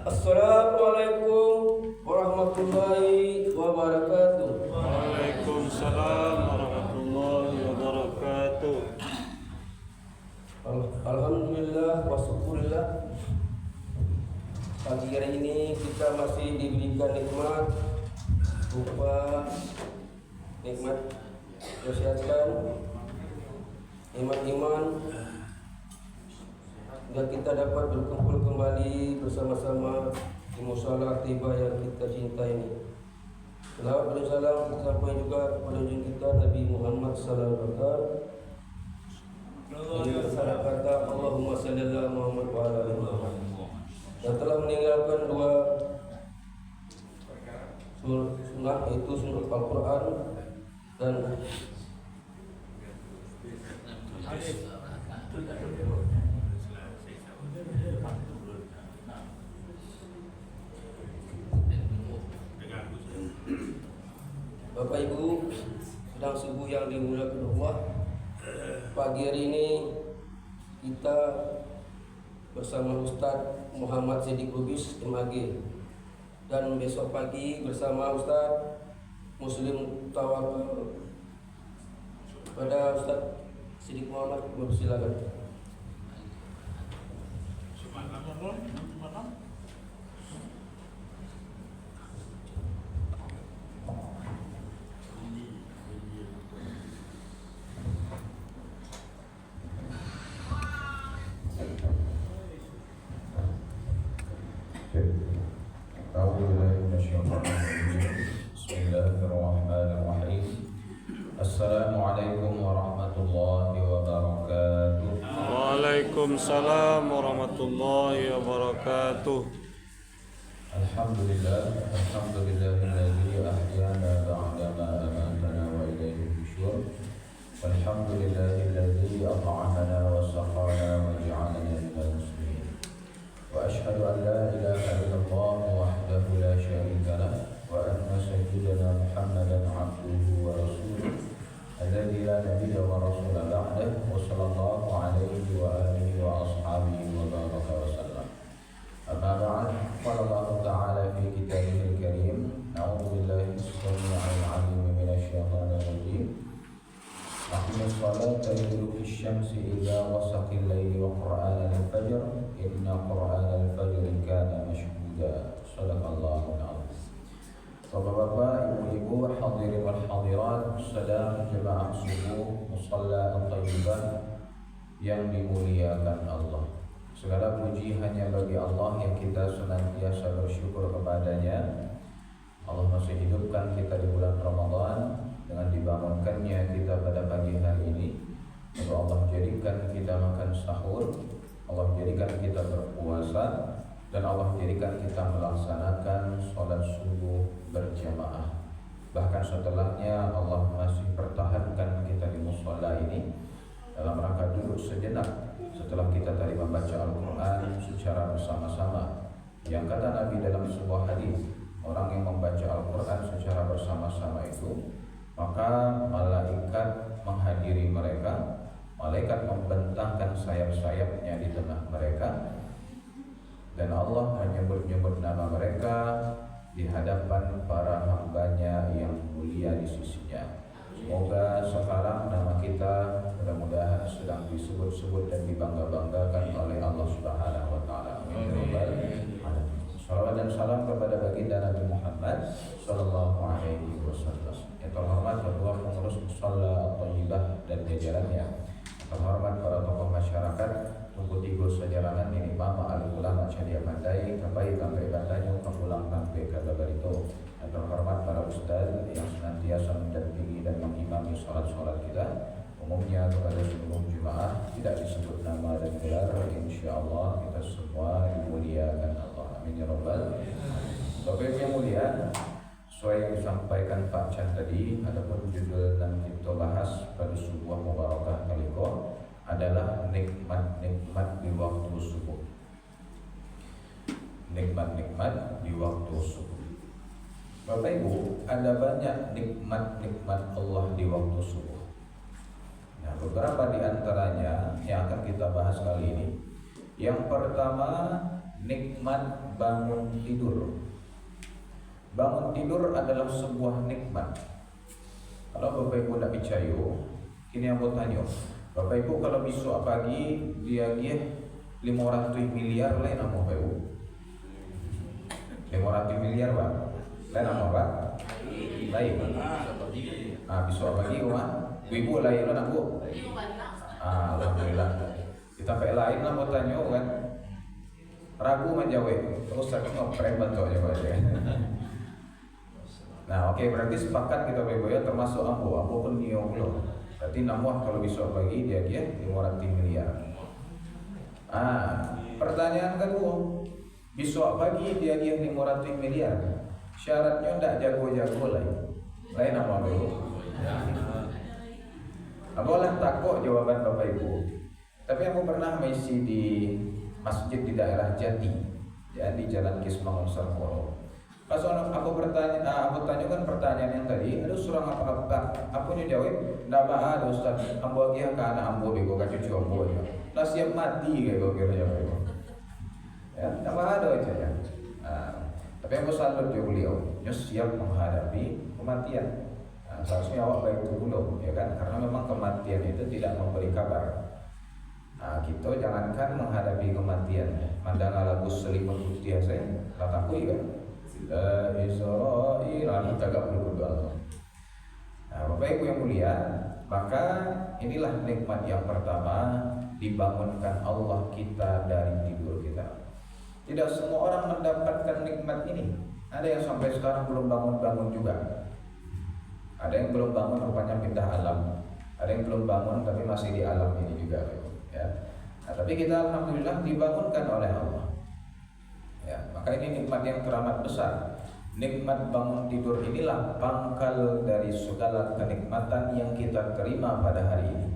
Assalamualaikum warahmatullahi wabarakatuh. Waalaikumsalam warahmatullahi wabarakatuh. Alhamdulillah wa syukurillah. Pagi hari ini kita masih diberikan nikmat berupa nikmat kesehatan, iman-iman hingga kita dapat berkumpul kembali bersama-sama di musala tiba yang kita cinta ini. Selawat dan salam kita sampaikan juga kepada junjungan kita Nabi Muhammad sallallahu alaihi wasallam. Ini bersama kata Allahumma shalli ala Muhammad wa ala ali Muhammad. Dan telah meninggalkan dua sunnah, yaitu sunnah Al-Quran dan Bapak Ibu, sedang subuh yang dimuliakan Allah. Pagi hari ini kita bersama Ustadz Muhammad Siddiq Lubis MAG, dan besok pagi bersama Ustadz Muslim Tawakal. Pada Ustadz Siddiq Muhammad, silakan. Bismillahirrahmanirrahim. Assalamualaikum warahmatullahi wabarakatuh. Waalaikumsalam warahmatullahi wabarakatuh. Alhamdulillahilladzi ahyana ba'da ma amatana wa ilayhi nusyur. Walhamdulillahilladzi at'amana wa saqana wa ja'alana minal muslimin. Wa ashhadu an la ilaha illallah wahdahu la syarika lah wa anna sayyidana Muhammadan abduhu wa rasuluh alladzi la nabiyya wa rasula ba'dahu wa sallallahu alaihi wa alihi wa ashabihi wa baraka wa sallam. Amma ba'd, qala Allah ta'ala fi kitabihil karim, a'udzu billahi as-sami'il 'alim minasy syaithanir rajim. Aqimis salata liduluki syamsi idza wasaqil laili wa qur'anal fajr inna qur'anal fajri kana mashhuda. Shadaqallahul 'azim. Bapak-bapak, ibu-ibu, hadirin wal hadirat, sedang jemaah subuh musalla at-thayyibah yang dimuliakan Allah. Segala puji hanya bagi Allah yang kita senantiasa bersyukur kepadanya. Allah masih hidupkan kita di bulan Ramadan dengan dibangunkannya kita pada pagi hari ini. Lalu Allah jadikan kita makan sahur, Allah jadikan kita berpuasa, dan Allah jadikan kita melaksanakan sholat subuh berjamaah. Bahkan setelahnya Allah masih pertahankan kita di mushola ini dalam rangka duduk sejenak setelah kita tadi membaca Al-Quran secara bersama-sama. Yang kata Nabi dalam sebuah hadis, orang yang membaca Al-Quran secara bersama-sama itu, maka malaikat menghadiri mereka, malaikat membentangkan sayap-sayapnya di tengah mereka, dan Allah menyebut-nyebut nama mereka di hadapan para hambanya yang mulia di sisinya. Semoga sekarang nama kita mudah-mudahan sedang disebut-sebut dan dibangga-banggakan oleh Allah Subhanahu wa taala. Amin. Salawat dan salam kepada baginda Nabi Muhammad sallallahu alaihi wasallam. Yang terhormat ketua pengurus musalla at-thayyibah dan jajarannya. Terhormat para tokoh masyarakat, Tunggu Tigo Sejarangan ini Mama Al-Ulama Cadia Pandai, Kapai Kampai Bandanyo, Kapulang Kampai Kagabarito. Dan terhormat para ustaz yang senantiasa mendampingi dan mengimami sholat-sholat kita. Umumnya kepada seluruh jemaah tidak disebut nama dan gelar, insyaallah kita semua dimuliakan Allah. Amin ya rabbal. Bapak yang mulia, sesuai yang disampaikan Pak Chan tadi, adapun judul yang kita bahas pada sebuah mubarakah kaliko adalah nikmat-nikmat di waktu subuh. Nikmat-nikmat di waktu subuh. Bapak Ibu, ada banyak nikmat-nikmat Allah di waktu subuh. Nah, beberapa di antaranya yang akan kita bahas kali ini. Yang pertama, nikmat bangun tidur. Bangun tidur adalah sebuah nikmat. Kalau Bapak Ibu tidak percaya, ini yang mau tanya. Bapak Ibu kalau besok pagi dia 500 miliar lain apa Bapak Ibu? 500 miliar Pak. Lain apa Pak? Lain. Besok pagi Pak. Ibu lain nak Bu? Alhamdulillah. Kita pakai lain lah mau tanya kan. Ragu menjawab. Terus aku ngoprek bantu aja aja. Nah, oke, berarti sepakat kita ya termasuk ambo pun niung lo. Berarti namuah kalau besok pagi dia 500 miliar. Pertanyaan kedua, besok pagi dia 500 miliar. Syaratnya ndak jago-jago lah. Lain apa dulu? Apalah takut jawaban Bapak Ibu. Tapi aku pernah mengisi di masjid di daerah Jati, ya, di Jalan Kismangun Sarkoro. Pas aku tanyakan pertanyaan yang tadi, ada surang apa? Aku jawab, ndak ada Ustaz. Ambo lagi ke anak ambo bego ka cucu ambo ya. Lah siap mati kayak gue kira ya. Ndak ada aja ya. Tapi aku salut dia beliau, dia siap menghadapi kematian. Seharusnya awak baik itu dulu, ya kan? Karena memang kematian itu tidak memberi kabar. Kita jangankan menghadapi kematian. Mandang lagu selimut putih saya, kataku kan. Israel kita gak perlu berdoa. Bapak Ibu yang mulia, maka inilah nikmat yang pertama, dibangunkan Allah kita dari tidur kita. Tidak semua orang mendapatkan nikmat ini. Ada yang sampai sekarang belum bangun-bangun juga. Ada yang belum bangun rupanya pindah alam. Ada yang belum bangun tapi masih di alam ini juga, ya. Tapi kita alhamdulillah dibangunkan oleh Allah. Ya, maka ini nikmat yang teramat besar. Nikmat bangun tidur inilah pangkal dari segala kenikmatan yang kita terima pada hari ini.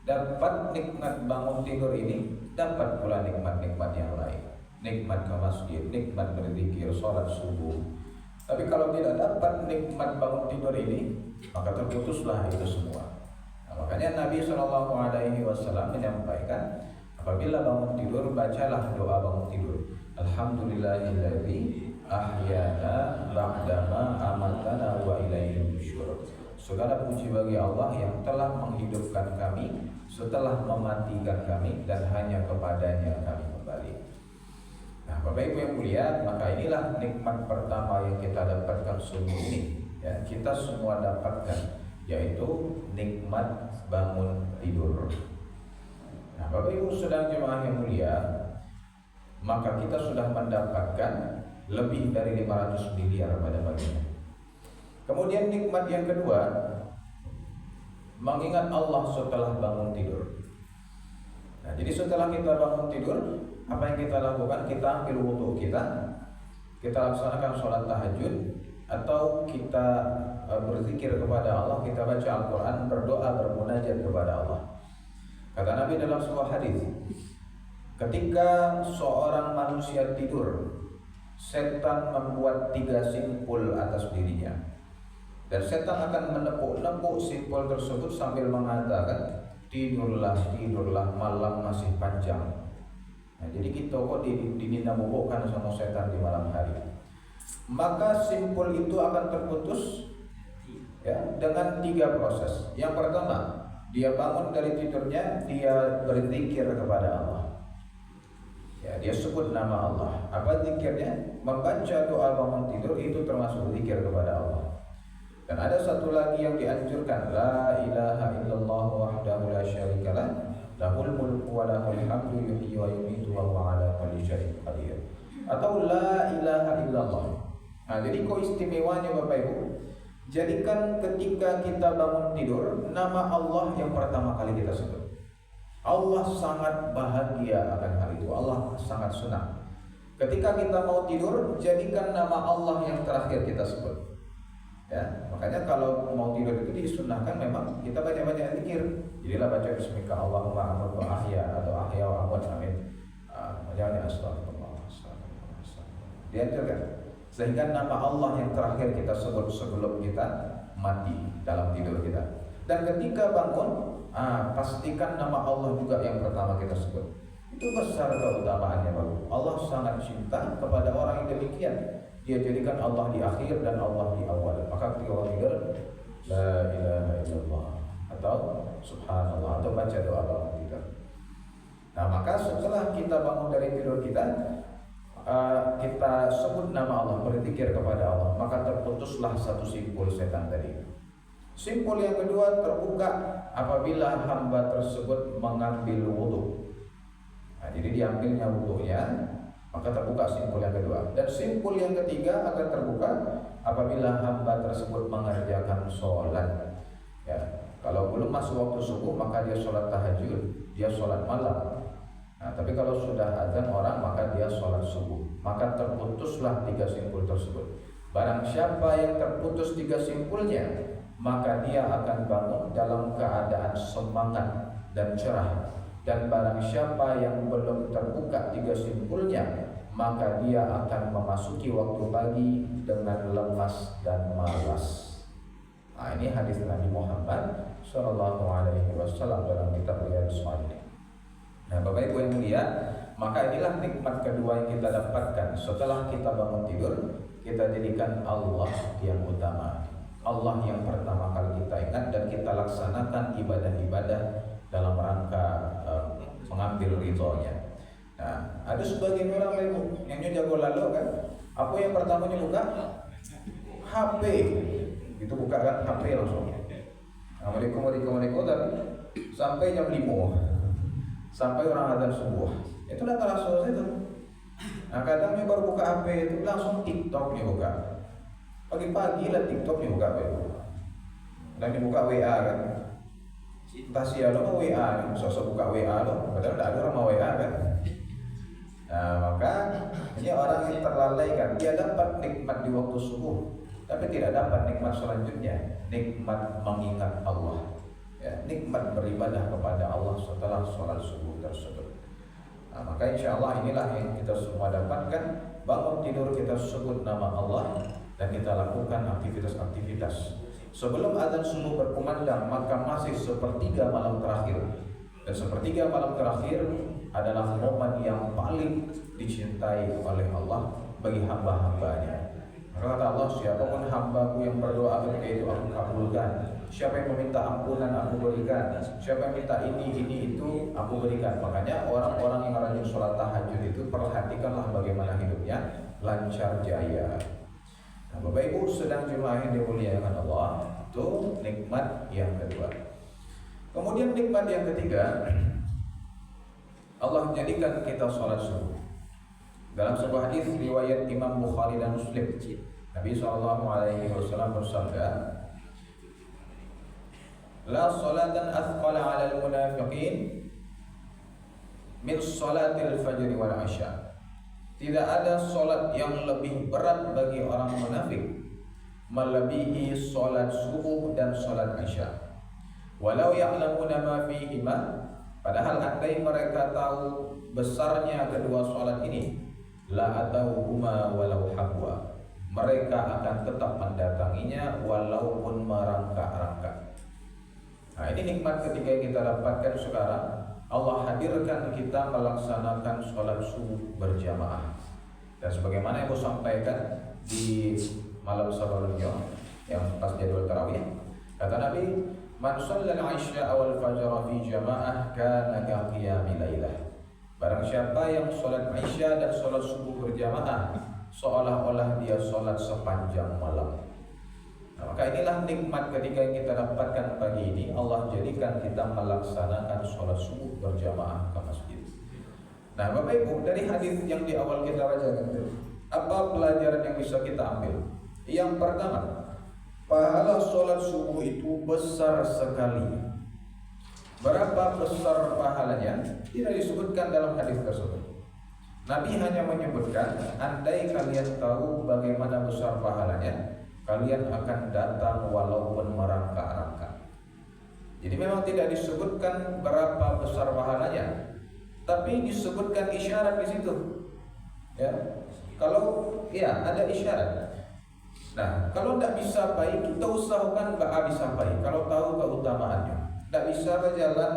Dapat nikmat bangun tidur ini, dapat pula nikmat-nikmat yang lain. Nikmat ke masjid, nikmat berzikir, sholat subuh. Tapi kalau tidak dapat nikmat bangun tidur ini, maka terputuslah itu semua. Makanya Nabi SAW menyampaikan, apabila bangun tidur, bacalah doa bangun tidur. Alhamdulillahilladzi ahyana ba'dama amatana wa ilaihi nusyur. Segala puji bagi Allah yang telah menghidupkan kami setelah mematikan kami dan hanya kepadanya kami kembali. Nah, Bapak Ibu yang mulia, maka inilah nikmat pertama yang kita dapatkan sungguh ini. Ya, kita semua dapatkan, yaitu nikmat bangun tidur. Nah, Bapak Ibu sedang jemaah yang mulia, maka kita sudah mendapatkan lebih dari 500 miliar pada pagi ini. Kemudian nikmat yang kedua, mengingat Allah setelah bangun tidur. Nah, jadi setelah kita bangun tidur, apa yang kita lakukan? Kita ambil wudhu kita laksanakan sholat tahajud, atau kita berzikir kepada Allah, kita baca Al-Quran, berdoa, bermunajat kepada Allah. Kata Nabi dalam sebuah hadis, ketika seorang manusia tidur, setan membuat 3 simpul atas dirinya, dan setan akan menepuk-nepuk simpul tersebut sambil mengatakan, tidurlah, tidurlah, malam masih panjang. Nah, jadi kita kok diminta bobokkan sama setan di malam hari. Maka simpul itu akan terputus, ya, dengan 3 proses. Yang pertama, dia bangun dari tidurnya, dia berzikir kepada Allah. Ya, dia sebut nama Allah. Apa zikirnya? Membaca doa bangun tidur itu termasuk zikir kepada Allah. Dan ada satu lagi yang dianjurkan, la ilaha illallah wahdahu la syarikalah, lahul mulku wa lahul hamdu yuhyi wa yumiitu wa huwa ala kulli syai'in qadir. Atau la ilaha illallah. Nah, jadi kok istimewanya Bapak Ibu? Jadikan ketika kita bangun tidur, nama Allah yang pertama kali kita sebut. Allah sangat bahagia akan hal itu. Allah sangat senang. Ketika kita mau tidur, jadikan nama Allah yang terakhir kita sebut. Ya, makanya kalau mau tidur itu disunahkan memang kita baca-baca zikir. Jadilah baca bismika Allahumma amut wa ahya atau ahya wa amut, amin. Jangan astagfirullah. Dianjurkan. Sehingga nama Allah yang terakhir kita sebut sebelum kita mati dalam tidur kita. Dan ketika bangun, pastikan nama Allah juga yang pertama kita sebut. Itu besar keutamaannya Bapak. Allah sangat cinta kepada orang yang demikian. Dia jadikan Allah di akhir dan Allah di awal. Maka ketika orang tidur, la ilaha illallah atau subhanallah, atau baca doa bangun tidur. Nah, maka setelah kita bangun dari tidur kita sebut nama Allah, berzikir kepada Allah, maka terputuslah satu simpul setan tadi. Simpul yang kedua terbuka apabila hamba tersebut mengambil wudhu. Nah, jadi diambilnya wudhunya, maka terbuka simpul yang kedua. Dan simpul yang ketiga akan terbuka apabila hamba tersebut mengerjakan sholat. Ya, kalau belum masuk waktu subuh maka dia sholat tahajud, dia sholat malam. Nah, tapi kalau sudah azan orang maka dia sholat subuh. Maka terputuslah tiga simpul tersebut. Barang siapa yang terputus tiga simpulnya, maka dia akan bangun dalam keadaan semangat dan cerah. Dan barang siapa yang belum terbuka tiga simpulnya, maka dia akan memasuki waktu pagi dengan lemas dan malas. Nah, ini hadis Nabi Muhammad SAW dalam kitab Riyadhus Shalihin. Nah, Bapak Ibu yang mulia, maka inilah nikmat kedua yang kita dapatkan setelah kita bangun tidur. Kita jadikan Allah yang utama, Allah yang pertama kali kita ingat, dan kita laksanakan ibadah-ibadah dalam rangka mengambil ridhonya. Nah, ada sebagian orang yang jago lalu kan, apa yang pertamanya buka? HP, itu buka kan HP langsung. Assalamualaikum tapi sampai jam 5, sampai orang azan subuh, itu udah terasa itu. Nah, kadang baru buka HP itu langsung TikTok nih buka. Pagi-pagi lah TikTok nih buka dan dibuka WA kan. Entah siapa lo WA, sosok buka WA lo, padahal tidak ada orang WA kan. Nah, maka ini orang yang terlalaikan, dia dapat nikmat di waktu subuh, tapi tidak dapat nikmat selanjutnya, nikmat mengingat Allah, ya, nikmat beribadah kepada Allah setelah sholat subuh tersebut. Nah, maka insya Allah inilah yang kita semua dapatkan. Bangun tidur kita sebut nama Allah dan kita lakukan aktivitas-aktivitas. Sebelum azan subuh berkumandang, maka masih sepertiga malam terakhir. Dan sepertiga malam terakhir adalah momen yang paling dicintai oleh Allah bagi hamba-hambanya. Maka kata Allah, siapapun hambaku yang berdoa ketika itu aku kabulkan. Siapa yang meminta ampunan aku berikan. Siapa yang minta ini itu aku berikan. Makanya orang-orang yang rajin sholat tahajud itu perhatikanlah bagaimana hidupnya lancar jaya. Nah, Bapak Ibu sedang jemaah yang dimuliakan Allah, itu nikmat yang kedua. Kemudian nikmat yang ketiga, Allah jadikan kita sholat subuh. Dalam sebuah hadis riwayat Imam Bukhari dan Muslim, Nabi SAW bersabda, La salatan athqala 'ala al-munafiqin min salatil fajr wal 'isya. Tidak ada salat yang lebih berat bagi orang munafik melebihi salat subuh dan salat isya. Walau ya'lamuna ma fihima, padahal andai mereka tahu besarnya kedua salat ini, la atauhuma walau habwa, mereka akan tetap mendatanginya walaupun merangkak-rangkak. Nah, ini nikmat ketiga yang kita dapatkan sekarang. Allah hadirkan kita melaksanakan sholat subuh berjamaah. Dan sebagaimana yang saya sampaikan di malam sebelumnya yang pas jadwal tarawih, kata Nabi, man shallal isya wal fajr fi jamaah kana ka qiyamil lailah. Barang siapa yang sholat isya dan sholat subuh berjamaah, seolah-olah dia sholat sepanjang malam. Nah, maka inilah nikmat ketika yang kita dapatkan pagi ini. Allah jadikan kita melaksanakan sholat subuh berjamaah ke masjid. Nah, Bapak Ibu, dari hadis yang di awal kita bacakan itu, apa pelajaran yang bisa kita ambil? Yang pertama, pahala sholat subuh itu besar sekali. Berapa besar pahalanya? Tidak disebutkan dalam hadis tersebut. Nabi hanya menyebutkan, andai kalian tahu bagaimana besar pahalanya, kalian akan datang walaupun merangkak-rangkak. Jadi memang tidak disebutkan berapa besar pahalanya, tapi disebutkan isyarat di situ. Ya, kalau ya ada isyarat. Nah, kalau tidak bisa baik, kita usahakan bisa baik. Kalau tahu keutamaannya, tidak bisa berjalan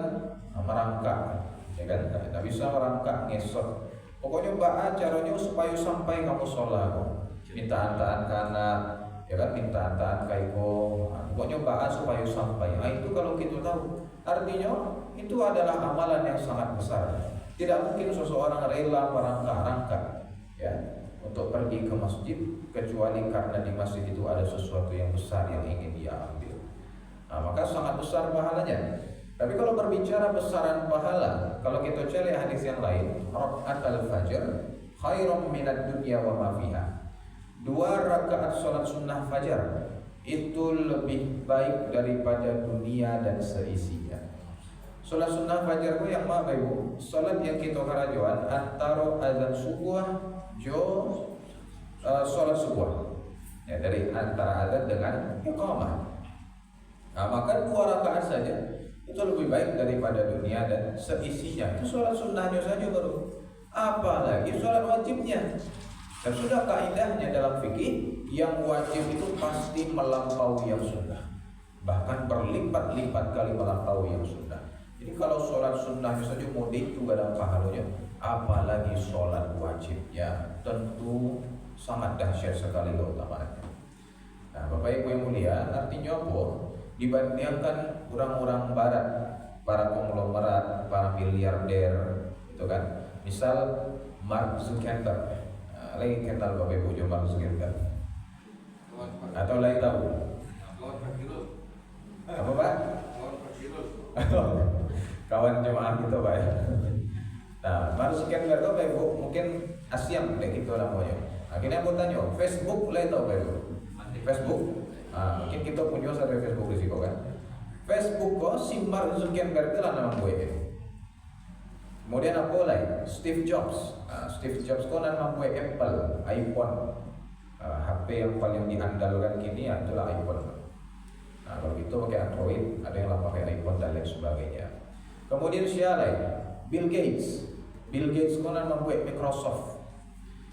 merangkak, ya kan? Tidak bisa merangkak ngesot. Pokoknya caranya supaya sampai kamu sholat, minta antaan karena ya kan, minta antaan kaiko, pokoknya supaya sampai. Nah, itu kalau kita tahu, artinya itu adalah amalan yang sangat besar. Tidak mungkin seseorang rela merangkak-rangkak ya untuk pergi ke masjid kecuali karena di masjid itu ada sesuatu yang besar yang ingin dia ambil. maka sangat besar pahalanya. Tapi kalau berbicara besaran pahala, kalau kita cari hadis yang lain, rakaatul fajr khairum minad dunya wa ma fiha. 2 rakaat salat sunnah fajar itu lebih baik daripada dunia dan seisinya. Salat sunnah fajar itu yang mana Ibu? Salat yang kita karajuan antara azan subuh jo salat subuh. Ya, dari antara azan dengan iqamah. Maka 2 rakaat saja itu lebih baik daripada dunia dan seisinya. Itu salat sunnahnya saja baru. Apalagi salat wajibnya. Dan sudah kaidahnya dalam fikih, yang wajib itu pasti melampaui yang sunnah. Bahkan berlipat-lipat kali melampaui yang sunnah. Jadi kalau sholat sunnahnya saja mau dihitung ada pahalanya, apalagi sholat wajibnya, tentu sangat dahsyat sekali keutamaannya. Nah, Bapak Ibu yang mulia, artinya apa? Dibandingkan orang-orang barat, para konglomerat, para miliarder, itu kan. Misal Mark Zuckerberg, lagi kenal Bapak Ibu jo Mark Zuckerberg? Atau lagi tahu? Apa Pak? Kawan jemaah kita Pak ya. Nah, Mark Zuckerberg itu Bapak Ibu mungkin Asyam deh gitu namanya. Akhirnya aku tanya, Facebook lagi tahu Bapak Ibu? Facebook? Mungkin kita punya satu Facebook di sini kan. Facebook kok si Mark Zuckerberg itu lah nama gue. Kemudian apa lagi? Steve Jobs. Steve Jobs kok nama gue Apple, iPhone. HP yang paling diandalkan kini adalah iPhone. Nah, kalau gitu pakai Android, ada yang lah pakai iPhone dan lain sebagainya. Kemudian siapa lagi? Bill Gates. Bill Gates kok nama gue Microsoft.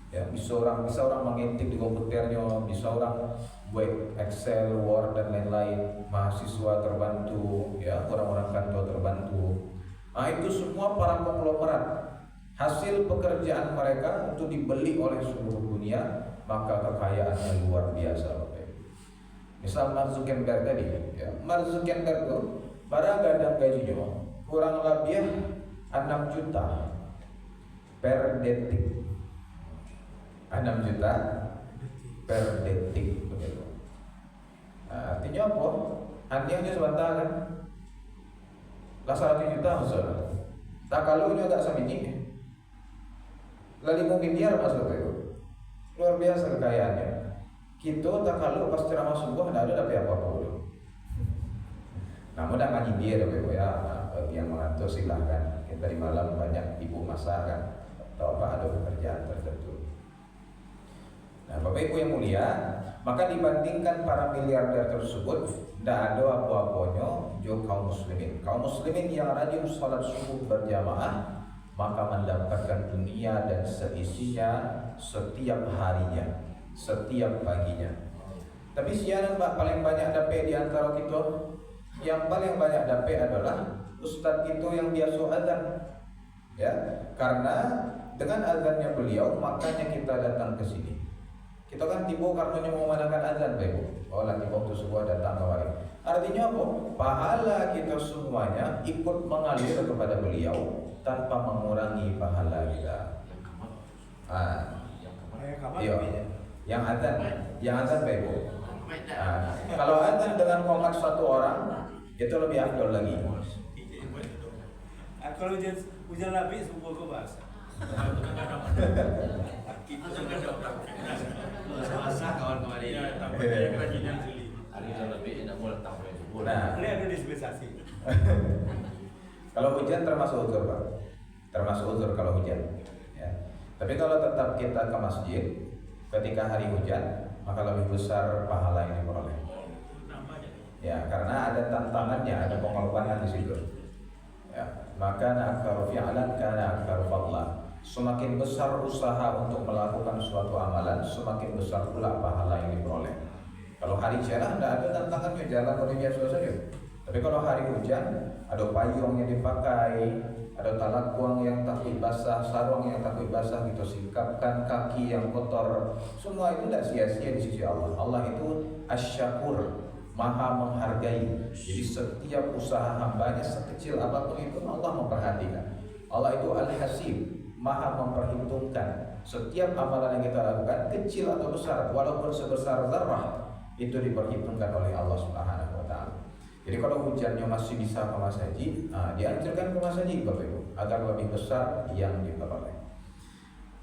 Ya, bisa orang mengetik di komputernya, bisa orang buat Excel, Word dan lain-lain. Mahasiswa terbantu, ya orang-orang kantor terbantu. Nah, itu semua para konglomerat. Hasil pekerjaan mereka itu dibeli oleh seluruh dunia, maka kekayaannya luar biasa. Misal Mark Zuckerberg tadi, ya, Mark Zuckerberg itu para gadang gajinya kurang lebih 6 juta per detik. 6 juta per detik begitu. Artinya apa? Artinya sebentar kan? Lah 1 juta masalah. Tak kalau nya tak semini. Lah 5 miliar masuk itu. Luar biasa kekayaannya. Kita tak kalau pas ceramah subuh tidak ada tapi apa-apa dulu. Namun dah ngaji dia Bapak ya. Yang mengantuk silahkan. Kita di malam banyak ibu masak kan. Atau apa ada pekerjaan tertentu. Nah, Bapak Ibu yang mulia, maka dibandingkan para miliarder tersebut, tidak ada apa-apanya jo kaum muslimin. Kaum muslimin yang rajin salat subuh berjamaah, maka mendapatkan dunia dan seisinya setiap harinya, setiap paginya. Tapi siaran Pak paling banyak dapat di antara kita, yang paling banyak dapat adalah ustadz itu yang biasa azan. Ya, karena dengan azannya beliau, makanya kita datang ke sini. Kita kan tiba karena mau mengadakan azan, Bapak Ibu. Oh, lagi waktu sebuah datang kemarin. Artinya apa? Pahala kita semuanya ikut mengalir kepada beliau tanpa mengurangi pahala kita. Yang azan, Bapak Ibu. Kalau azan dengan komat 1 orang, itu lebih afdol lagi. Kalau hujan lapis, semua ke bahasa. Kawan kemarin. Nah, Ini ada dispensasi. kalau hujan termasuk uzur Pak, termasuk uzur kalau hujan. Ya. Tapi kalau tetap kita ke masjid ketika hari hujan, maka lebih besar pahala yang diperoleh. Ya, karena ada tantangannya, ada pengorbanan di situ. Ya, maka aktsar fi'lan kana aktsar fadla. Semakin besar usaha untuk melakukan suatu amalan, semakin besar pula pahala yang diperoleh. Kalau hari cerah tidak ada tantangannya, jalan seperti biasa saja. Tapi kalau hari hujan, ada payung yang dipakai, ada talakuang yang takut basah, sarung yang takut basah, gitu sikapkan kaki yang kotor. Semua itu tidak sia-sia di sisi Allah. Allah itu asy-syakur, maha menghargai. Jadi setiap usaha hambanya sekecil apapun itu Allah memperhatikan. Allah itu al-hasib, maha memperhitungkan setiap amalan yang kita lakukan, kecil atau besar, walaupun sebesar zarrah, itu diperhitungkan oleh Allah Subhanahu wa taala. Jadi kalau hujannya masih bisa kemas haji, dianjurkan kemas haji Bapak Ibu agar lebih besar yang diperoleh.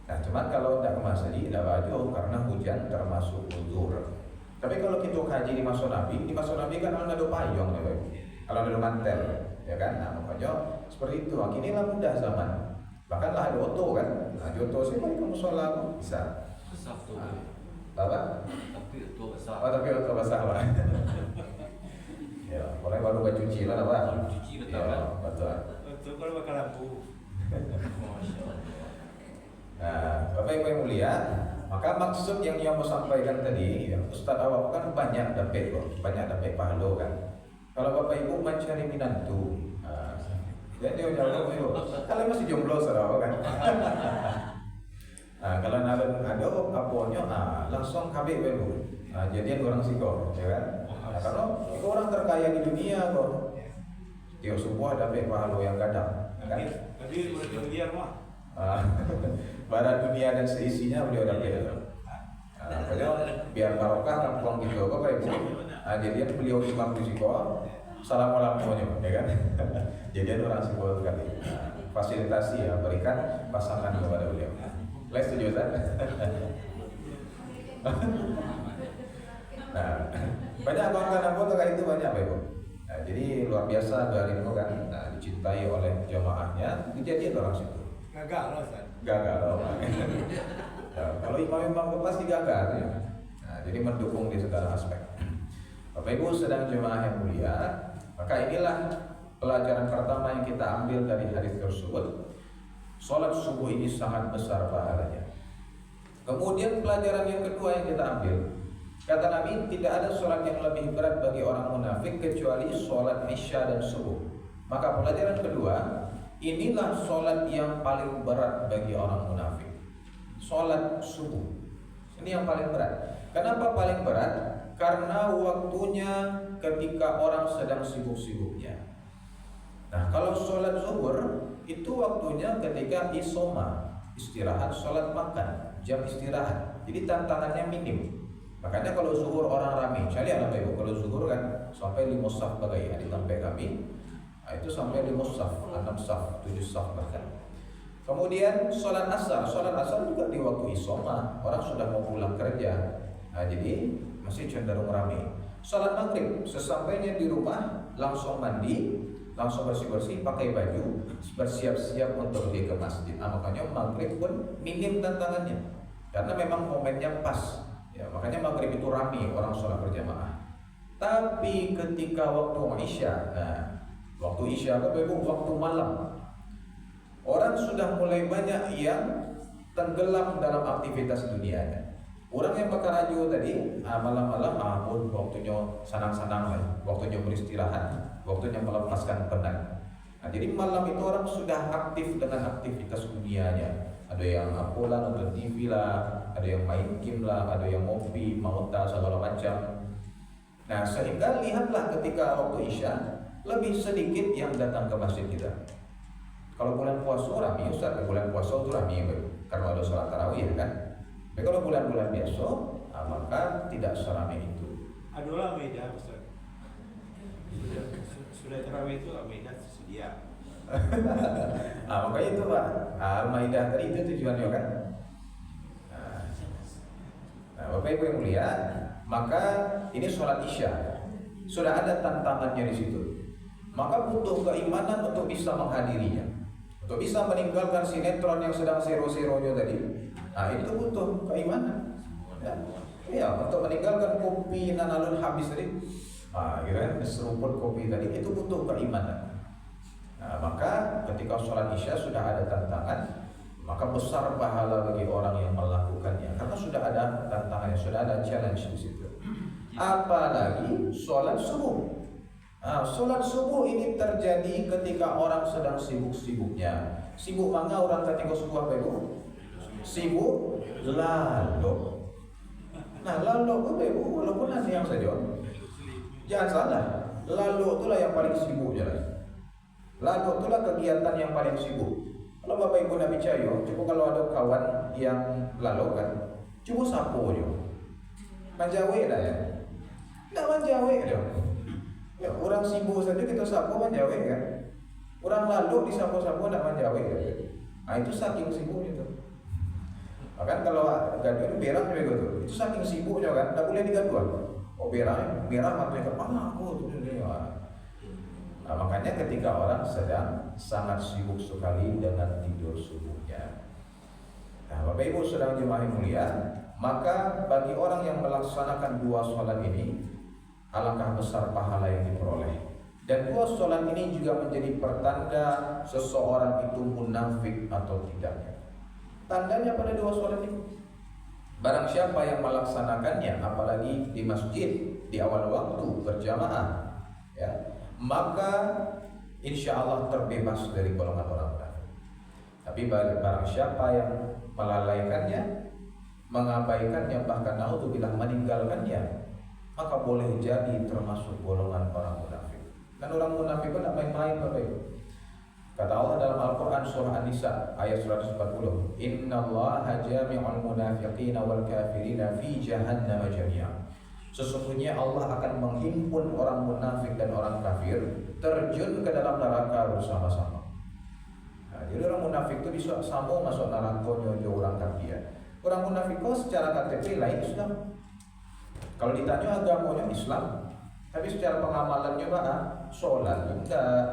Nah, cuma kalau tidak kemas haji tidak wajib karena hujan termasuk uzur. Tapi kalau kita haji di masa Nabi kan kalau ada payung Bapak Ibu, kalau ada mantel, ya kan? Nah, makanya seperti itu. Kini lah mudah zaman. Bahkan lah ada oto kan? Nah, di oto sih balik ke musola bisa. Besar tu. Apa? Tapi tu besar. Oh, tapi oto basah lah. Ya, orang baru baca cuci lah, Pak. Cuci betul Ya, kan? betul. Betul kalau bakal lampu. Masya Allah. Nah, Bapak Ibu yang mulia, maka maksud yang ia mau sampaikan tadi, ya, Ustaz awak kan banyak dapat pahala kan. Kalau Bapak Ibu mencari minantu, jadi jauh Ibu. Kalian masih jomblo saudara kan? Nah, kalau ada aponya, langsung kabeh Ibu. Jadian orang siko, ya kan? Nah, karena itu orang terkaya di dunia kok. Tiap subuh dapat pahala yang kadang, kan? Tapi udah miliar mah. Barang dunia dan seisinya beliau dapat. Biar barokah kampung gitu Bapak Ibu. Jadian beliau imam di siko. Salam lampunya, ya kan? Jadi orang simbol sekali. Fasilitasi ya, berikan pasangan kepada beliau. Les setuju kan? Nah, banyak kawan-kawan anggota kayak itu banyak, Pak Ibu. Nah, jadi luar biasa dari itu kan, dicintai oleh jamaahnya. Kejadian orang situ. Gagal loh, Ustaz. Gagal loh. Nah, kalau imam-imam pasti gagal ya. Nah, jadi mendukung di segala aspek. Bapak Ibu sedang jemaah yang mulia, maka inilah pelajaran pertama yang kita ambil dari hadis tersebut. Sholat subuh ini sangat besar pahalanya. Kemudian pelajaran yang kedua yang kita ambil, kata Nabi, tidak ada sholat yang lebih berat bagi orang munafik kecuali sholat isya dan subuh. Maka pelajaran kedua, inilah sholat yang paling berat bagi orang munafik. Sholat subuh ini yang paling berat. Kenapa paling berat? Karena waktunya ketika orang sedang sibuk-sibuknya. Nah, kalau sholat zuhur itu waktunya ketika isoma, istirahat, sholat makan, jam istirahat. Jadi tantangannya minim. Makanya kalau zuhur orang ramai, saya lihat Ibu, kalau zuhur kan sampai 5 saf bagai di tempat kami, itu sampai 5 saf, 6 saf, 7 saf bahkan. Kemudian sholat asar juga di waktu isoma, orang sudah mau pulang kerja. Nah, jadi masih cenderung ramai. Sholat maghrib, sesampainya di rumah langsung mandi, langsung bersih-bersih, pakai baju, bersiap-siap untuk pergi ke masjid. Makanya maghrib pun minim tantangannya, karena memang momennya pas. Ya, makanya maghrib itu ramai orang sholat berjamaah. Tapi ketika waktu isya, waktu isya itu waktu malam, orang sudah mulai banyak yang tenggelam dalam aktivitas dunianya. Orang yang bekerja tadi malam-malam waktunya sanang-sanang, waktunya beristirahat, waktunya melepaskan penat. Nah, jadi malam itu orang sudah aktif dengan aktivitas dunianya. Ada yang apola, nonton TV lah, ada yang main game lah, ada yang ngopi, mauta segala macam. Nah, sehingga lihatlah ketika waktu isya lebih sedikit yang datang ke masjid kita. Kalau bulan puasa ramai, Ustaz, bulan puasa itu ramai karena ada sholat tarawih kan. Tapi kalau bulan-bulan biasa, maka tidak seramai itu. Adalah beda, Ustaz. Sudah terawih itu beda sedia. Makanya itu Pak, Al-Maidah tadi itu tujuannya kan. Nah, Bapak Ibu yang mulia, maka ini sholat isya sudah ada tantangannya di situ. Maka butuh keimanan untuk bisa menghadirinya, untuk bisa meninggalkan sinetron yang sedang sero-seronya tadi. Nah, itu butuh keimanan. Ya, untuk meninggalkan kopi nan alun habis tadi, kira seruput kopi tadi itu butuh keimanan. Nah, maka ketika sholat isya sudah ada tantangan, maka besar pahala bagi orang yang melakukannya karena sudah ada tantangannya, sudah ada challenge di situ. Apalagi sholat subuh. Nah, sholat subuh ini terjadi ketika orang sedang sibuk-sibuknya. Sibuk mana orang ketika subuh apa itu? Sibuk lalu. Nah, lalu apa itu? Walaupun nanti yang saja, jangan salah. Lalu itulah yang paling sibuk jelas. Lalu itulah kegiatan yang paling sibuk. Kalau Bapak Ibu nak percaya, coba kalau ada kawan yang lalu kan, coba sapu je. Manjawe dah ya. Tak manjawe dia. Ya, orang sibuk saja kita sapu menjawab kan. Orang lalu disapu-sapu tidak menjawab kan. Nah itu saking sibuknya tuh. Bahkan kalau gaduh berak juga gitu. Itu saking sibuknya kan, tidak boleh digaduh. Oh berak merah matanya kepala aku tuh ini. Nah, makanya ketika orang sedang sangat sibuk sekali dengan tidur subuhnya. Nah, Bapak Ibu sedang jemaah yang mulia, maka bagi orang yang melaksanakan dua sholat ini, alangkah besar pahala yang diperoleh. Dan dua sholat ini juga menjadi pertanda seseorang itu munafik atau tidaknya. Tandanya pada dua sholat ini, barang siapa yang melaksanakannya, apalagi di masjid di awal waktu berjamaah, ya, maka insya Allah terbebas dari golongan orang munafik. Tapi barang siapa yang melalaikannya, mengabaikannya, bahkan naudzubillah meninggalkannya, maka boleh jadi termasuk golongan orang munafik. Dan orang munafik itu tidak main-main, Bapak Ibu. Kata Allah dalam Al-Quran surah An-Nisa ayat 140, Innallaha jami'ul munafiqina wal kafirina fi jahannam jami'a. Sesungguhnya Allah akan menghimpun orang munafik dan orang kafir terjun ke dalam neraka bersama-sama. Nah, jadi orang munafik itu bisa sama masuk neraka nyojo orang kafir. Orang munafik itu secara KTP lain Islam. Kalau ditanya agamanya Islam, tapi secara pengamalannya sholat enggak,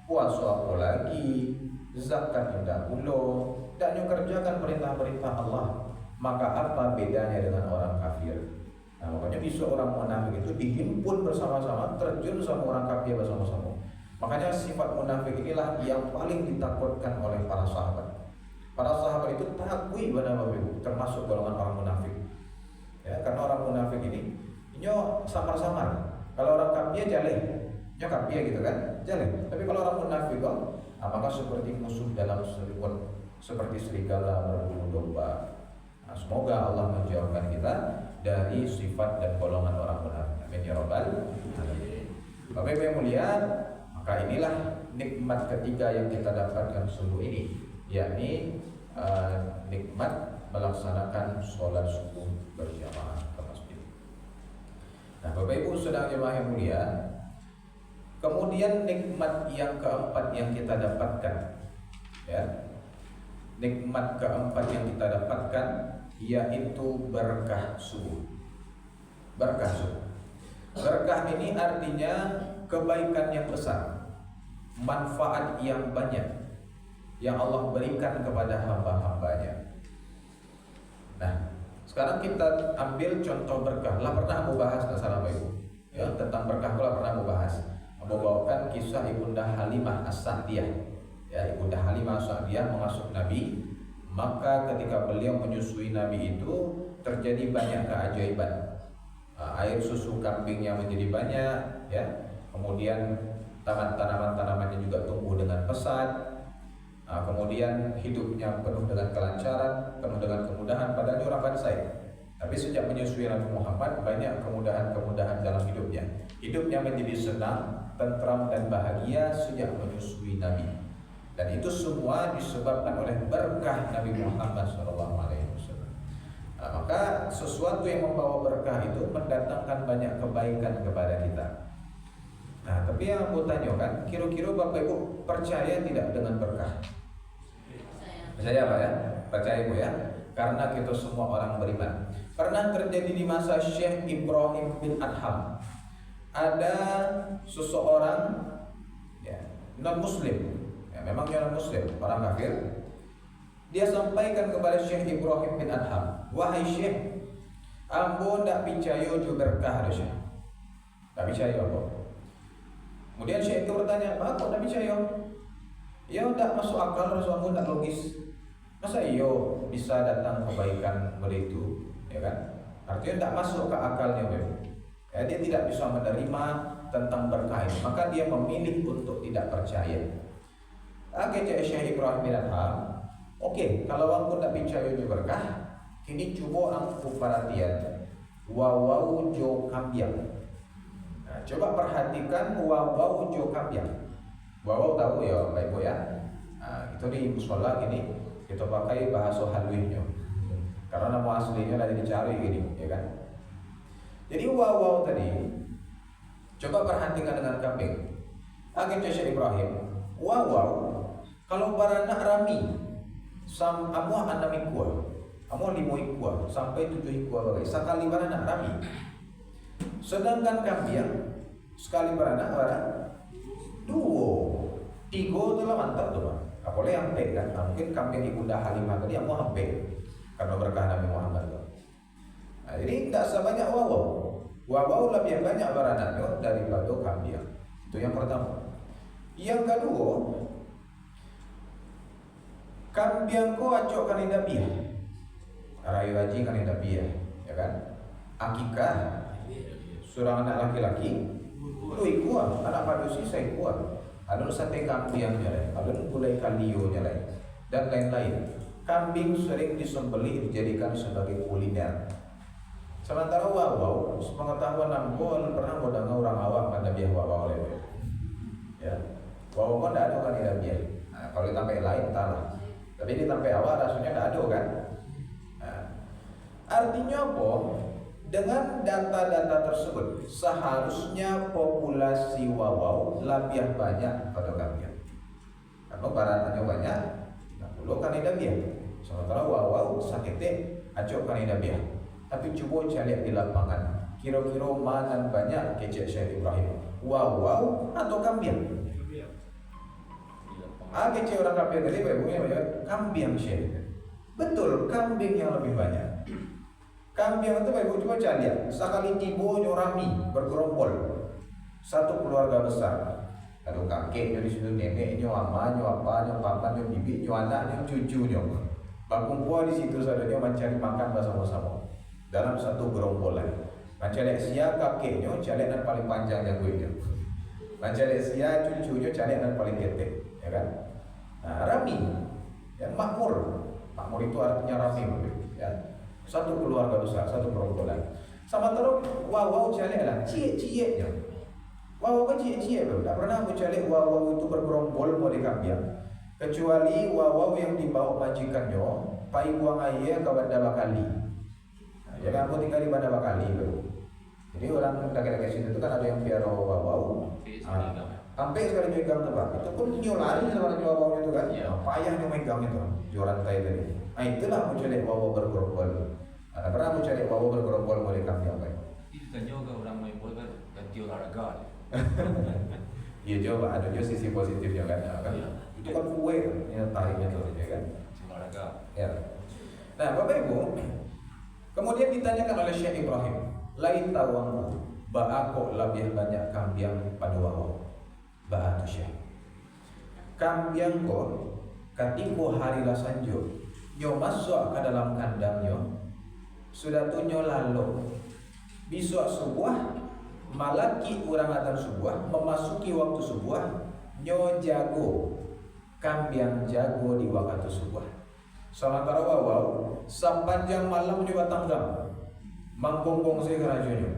puasa apa lagi, zakat enggak ulo, dan kerjakan perintah-perintah Allah. Maka apa bedanya dengan orang kafir? Nah, makanya bisa orang munafik itu dihimpun bersama-sama, terjun sama orang kafir bersama-sama. Makanya sifat munafik inilah yang paling ditakutkan oleh para sahabat. Para sahabat itu takui pada Bapak Ibu, termasuk golongan orang munafik. Ya, karena orang munafik ini samar-samar. Kalau orang kafir jalan, kafir gitu kan, jalan. Tapi kalau orang munafik maka seperti musuh dalam selimut, seperti serigala berbulu domba. Nah, semoga Allah menjauhkan kita dari sifat dan golongan orang munafik. Amin ya rabbal alamin. Bapak Ibu yang mulia, maka inilah nikmat ketiga yang kita dapatkan subuh ini, yakni nikmat melaksanakan sholat subuh berjamaah ke masjid. Nah, Bapak Ibu sedang jemaah yang mulia, kemudian nikmat yang keempat yang kita dapatkan, ya, nikmat keempat yang kita dapatkan yaitu berkah subuh. Berkah subuh. Berkah ini artinya kebaikan yang besar, manfaat yang banyak yang Allah berikan kepada hamba-hambanya. Nah, sekarang kita ambil contoh berkah. Lah pernah aku bahas salah Bapak Ibu, ya, tentang berkah pula pernah aku bahas. Aku bawakan kisah Ibunda Halimah As-Sa'diyah. Ya, Ibunda Halimah As-Sa'diyah mengasuh Nabi, maka ketika beliau menyusui Nabi itu terjadi banyak keajaiban. Air susu kambingnya menjadi banyak, ya. Kemudian tanaman-tanamannya juga tumbuh dengan pesat. Kemudian hidupnya penuh dengan kelancaran, penuh dengan kemudahan, padahal dia orang Bansai. Tapi sejak menyusui Nabi Muhammad, banyak kemudahan-kemudahan dalam hidupnya. Hidupnya menjadi senang, tentram dan bahagia sejak menyusui Nabi. Dan itu semua disebabkan oleh berkah Nabi Muhammad SAW. Maka sesuatu yang membawa berkah itu mendatangkan banyak kebaikan kepada kita. Nah, tapi yang aku tanyakan, kira-kira Bapak Ibu percaya tidak dengan berkah? Percaya Pak ya? Percaya Ibu ya? Karena kita semua orang beriman. Pernah terjadi di masa Syekh Ibrahim bin Adham. Ada seseorang, ya, non muslim, ya, memang non muslim, orang kafir. Dia sampaikan kepada Syekh Ibrahim bin Adham, wahai Syekh, ambo ndak percaya jo berkah ada Syekh. Tak percaya apa? Kemudian Syekh itu bertanya, "Apa kok tak percaya?" Ya tak masuk akal, rasulmu tak logis. Masa iyo bisa datang kebaikan begitu, ya kan? Artinya tak masuk ke akalnya, ya, dia tidak bisa menerima tentang berkah ini, maka dia memilih untuk tidak percaya. Akhirnya Syekh Ibrahim bin Adham, oke, kalau aku tak percaya di berkah, kini coba aku perhatian wawau jo kambiang. Nah, coba perhatikan wawau jo kambiang. Wawau tahu ya Bapak Ibu ya. Nah, itu di musola gini kita pakai bahasa halwihnya. Karena nama aslinya lagi dicari gini, ya kan? Jadi wawau tadi, Coba perhatikan dengan kambing. Akhirnya Syekh Ibrahim, wow, kalau baranak rami, amuah 6 ikua, amuah 5 ikua, sampai 7 ikua bagai, sekali baranak rami. Sedangkan kambing, sekali baranak dua, 3 telah mantap tuh, apalagi hampir kan, mungkin kambing ibunda Halimah tadi amuah hampir, karena berkah Nabi Muhammad. Nah, jadi tidak sebanyak wawau lebih banyak baranaknya daripada kambing. Itu yang pertama. Yang kedua, kambing ko acok kanida biah, rayu haji kanida biah, ya kan? Akikah, seorang anak laki-laki, lu ikut, anak padusi saya ikut. Ada sate kambing nyalai, ada gulai kalio nyalai, dan lain-lain. Kambing sering disembelih dijadikan sebagai kuliner. Sementara wawau, sepengetahuan namko pernah modang orang awam pada biah wawau lewe. Ya, wawau kan tidak ada kan tidak biah. Nah, kalau ditambah lain talah. Tapi ditambah awal rasanya tidak ada kan. Nah, artinya apa? Dengan data-data tersebut, seharusnya populasi wawau lebih banyak pada kambing. Karena baranaknya banyak, nah pulau kan tidak biah. Sementara wawau sakitnya acok kan tidak biah. Tapi coba cari di lapangan, kira-kira mana banyak kecek Syekh Ibrahim, wawau atau kambing? Kecek orang kambing tadi banyak kambing Syekh. Betul, kambing yang lebih banyak. Kambing itu Bapak coba cari lihat, sekali tiba nyorami bergerombol, satu keluarga besar. Ada kakek dari situ, neneknya, mamanya, apanya, papanya, bibiknya, anaknya, cucunya. Berkumpul di situ saudara mencari makan bersama-sama. Dalam satu gerombolan, mencari sia kakeknya, cari yang paling panjang janggunya, mencari sia cucunya, cari yang paling ketek, ya kan? Nah, rami, ya makmur itu artinya rami, ya. Satu keluarga besar, satu gerombolan. Sama terus, wawau cari lah, cie-cienya. Wawau kan cie-cie, tidak pernah aku cari wawau itu bergerombol mau dikambing, kecuali wawau yang dibawa majikannya, pai buang air ke Banda Bakali. Jadi aku tinggal di Banda Bakali bro. Jadi orang daerah situ itu kan ada yang piara wawau. Sampai sekali megang tuh Pak. Itu pun nyolari sama wawau itu kan. Payahnya megang itu jualan kayak tadi. Nah itulah aku cari wawau bergerombol. Nah, pernah aku cari wawau bergerombol mau dikambing apa? Itu kan juga orang main bola kan ganti olahraga. Iya coba ada juga sisi positifnya kan. Itu kan kue yang tariknya tuh ya kan. Olahraga. Ya. Nah Bapak Ibu, kemudian ditanyakan oleh Syekh Ibrahim, lain tawangku, ba'ako lebih banyak kambing pada wawau. Ba'atu Syekh. Kambing ko, katiko hari lasanjo, nyo masuk ke dalam kandangnya, sudah tu nyo lalu, besok subuh, malaki orang akan subuh, memasuki waktu subuh, nyo jago, kambing jago di waktu subuh. Sementara wawau sepanjang malam juga tanggang manggonggong saya kerajunya.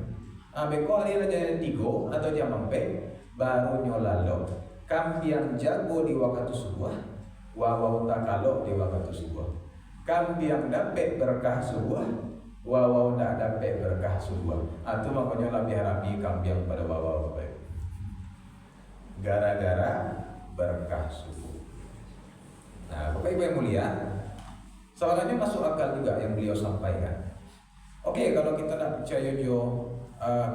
Beko hari raja 3 atau jam 4 baru nyolalo. Kambing jago di waktu subuh, wawau tak kalau di waktu subuh. Kambing dapat berkah subuh, wawau tak dapat berkah subuh. Itu makanya lebih rapi kambing pada wawau baik. Gara-gara berkah subuh. Nah, Bapak Ibu yang mulia, sebenarnya masuk akal juga yang beliau sampaikan. Oke, kalau kita nak percaya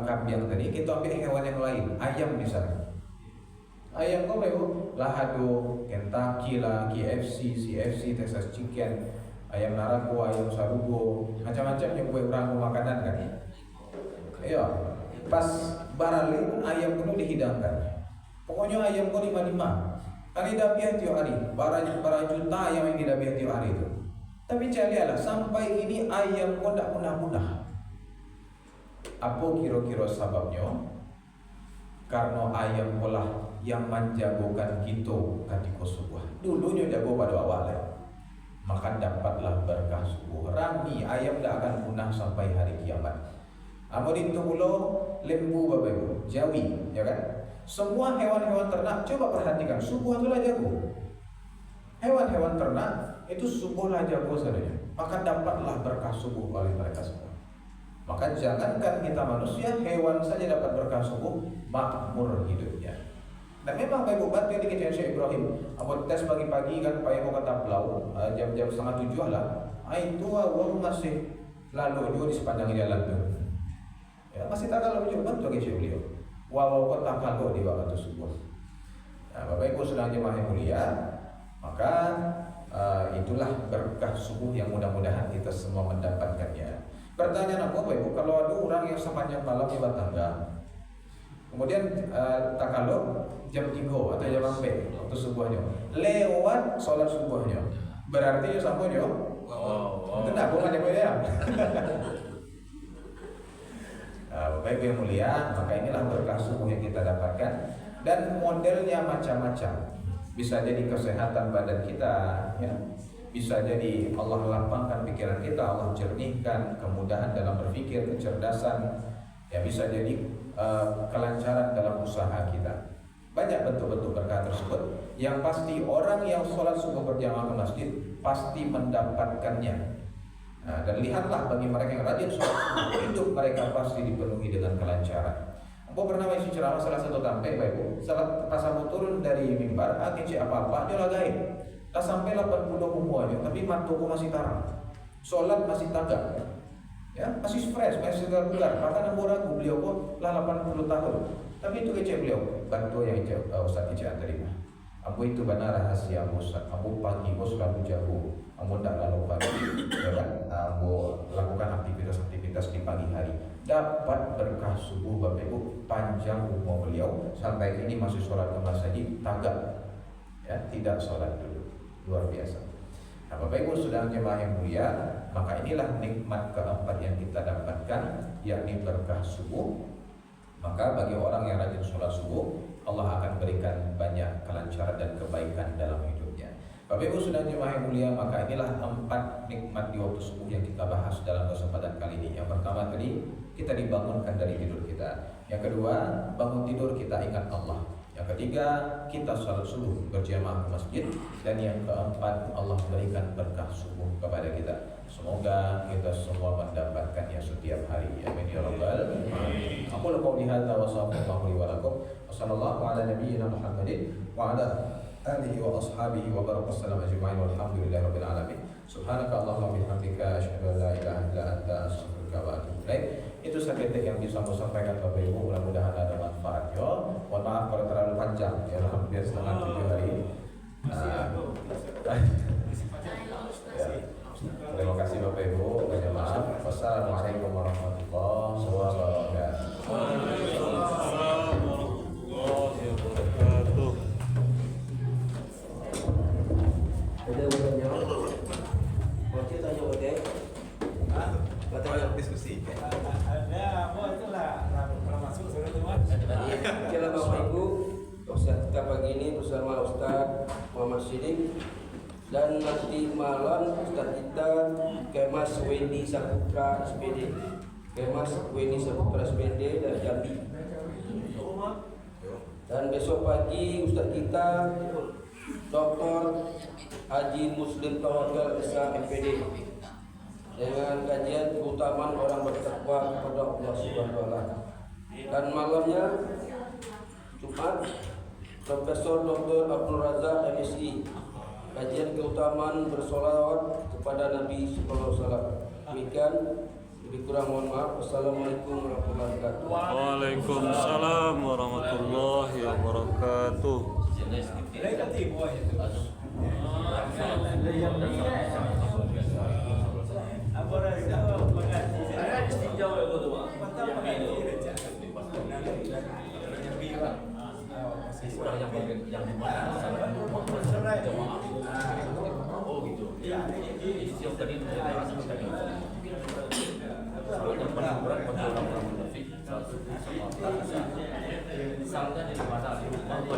kambing tadi, kita ambil hewan yang lain, ayam misalnya. Ayam kau tahu, lahado, Kentucky lah, KFC, CFC, Texas Chicken, ayam narako, ayam sarugo, macam-macam yang buat orang makanan kan. Iya, pas barale ayam kuno dihidangkan. Pokoknya ayam kau 5-5. Kali dabiah tiap hari, para juta ayam yang didabiah tiap hari itu. Tapi carilah sampai ini ayam kau tak pernah punah. Apa kira-kira sebabnya? Karena ayam polah yang menjagokan kita ketika subuh. Dulunya jago pada awalnya, maka dapatlah berkah subuh. Rami ayam tak akan punah sampai hari kiamat. Amun itu pula lembu Bapak Ibu, jawi, ya kan? Semua hewan-hewan ternak coba perhatikan, subuh itulah jago. Hewan-hewan ternak itu subuhlah jago saudara. Maka dapatlah berkah subuh oleh mereka semua. Maka jangankan kita manusia, hewan saja dapat berkah subuh, makmur hidupnya. Dan memang Bapak Ibu bantu yang dikit Syekh Ibrahim. Aku tes pagi-pagi kan Pak Ibu kata Blau, jam-jam 6:30 lah. Itu awal masih lalu juga di sepanjang jalan tuh. Ya, masih tak kalau juga bantu Syekh beliau. Walau kota kalau di waktu subuh. Nah, Bapak Ibu sedang jemaah yang mulia, maka itulah berkah subuh yang mudah-mudahan kita semua mendapatkannya. Pertanyaan aku Bapak Ibu, kalau ada orang yang sepanjang malam nyebat tangga, kemudian tak kalau jam 3 atau jam 4 waktu subuhnya lewat sholat subuhnya, berarti ya samanya itu tak boleh aja ya. Bapak Ibu yang mulia, maka inilah berkah subuh yang kita dapatkan, dan modelnya macam-macam. Bisa jadi kesehatan badan kita, ya. Bisa jadi Allah lapangkan pikiran kita, Allah jernihkan kemudahan dalam berpikir, kecerdasan, ya. Bisa jadi kelancaran dalam usaha kita. Banyak bentuk-bentuk berkah tersebut. Yang pasti orang yang sholat subuh berjamaah ke masjid pasti mendapatkannya. Nah, dan lihatlah bagi mereka yang rajin sholat subuh, hidup mereka pasti dipenuhi dengan kelancaran. Aku pernah isi ceramah salah satu tampil, Bapak Ibu. Saat pas aku turun dari mimbar, akhirnya apa-apa dia lagain. Tak sampai 80 umurnya, tapi mataku masih tarang. Sholat masih tagak, ya masih fresh, masih segar-segar. Bahkan aku ragu beliau kok lah 80 tahun. Tapi itu kecil beliau, bantu yang Ustaz Ijaan terima. Aku itu benar rahasia Ustaz. Aku pagi aku selalu jauh. Aku tak lalu pagi, ya kan? Aku lakukan aktivitas di pagi hari. Dapat berkah subuh Bapak Ibu, panjang umur beliau sampai ini masih sholat ke masjid tagak, ya tidak sholat dulu. Luar biasa. Nah, Bapak Ibu sedang jemaah yang mulia, maka inilah nikmat keempat yang kita dapatkan, yakni berkah subuh. Maka bagi orang yang rajin sholat subuh, Allah akan berikan banyak kelancaran dan kebaikan dalam hidupnya. Bapak Ibu sedang jemaah yang mulia, maka inilah 4 nikmat di waktu subuh yang kita bahas dalam kesempatan kali ini. Yang pertama tadi, kita dibangunkan dari tidur kita. Yang kedua, bangun tidur kita ingat Allah. Yang ketiga, kita sholat subuh berjamaah ke masjid. Dan yang keempat, Allah berikan berkah subuh kepada kita. Semoga kita semua mendapatkannya setiap hari. Amin ya rabbal alamin. Aku qouli hadza wa sallallahu alaihi wa lakum. Wassallallahu ala nabiyyina Muhammadin wa ala alihi wa ashabihi wa baraka sallam ajma'in walhamdulillahi rabbil alamin. Subhanaka Allahumma bihamdika asyhadu an la ilaha illa anta astaghfiruka wa atubu ilaik. Itu seketik yang bisa saya sampaikan Bapak Ibu, mudah-mudahan ada manfaatnya. Mohon maaf kalau terlalu panjang, ya hampir setengah 7 hari. Terima kasih Bapak Ibu, banyak maaf. Wassalamualaikum warahmatullahi wabarakatuh. Waalaikumsalam warahmatullahi wabarakatuh. Ada bertanya? Waktu tanya boleh? Bertanya diskusi. Ada apa itulah kalau masuk sudah teman. Oke lah Bapak Ibu, kita pagi ini bersama Ustaz Muhammad Siddiq. Dan nanti malam Ustaz kita Kemas Wendy Saputra SPD, Kemas Wendy Saputra SPD dari Jambi. Dan besok pagi Ustaz kita Dr. Haji Muslim Tawakal SH MPD dengan kajian keutamaan orang bertakwa kepada Allah Subhanahu wa taala. Dan malamnya Jumat Profesor Dr. Abdul Razak MSI, kajian keutamaan bersolawat kepada Nabi Sallallahu Alaihi Wasallam. Demikian, lebih kurang mohon maaf. Wassalamualaikum warahmatullahi wabarakatuh. Waalaikumsalam warahmatullahi wabarakatuh. yang di mana oh gitu. Siap tadi yang paling berat bagi orang-orang munafik misalnya di mana di rumah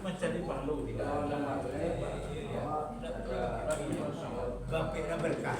mencari pahala tidak ada. Bapaknya berkah.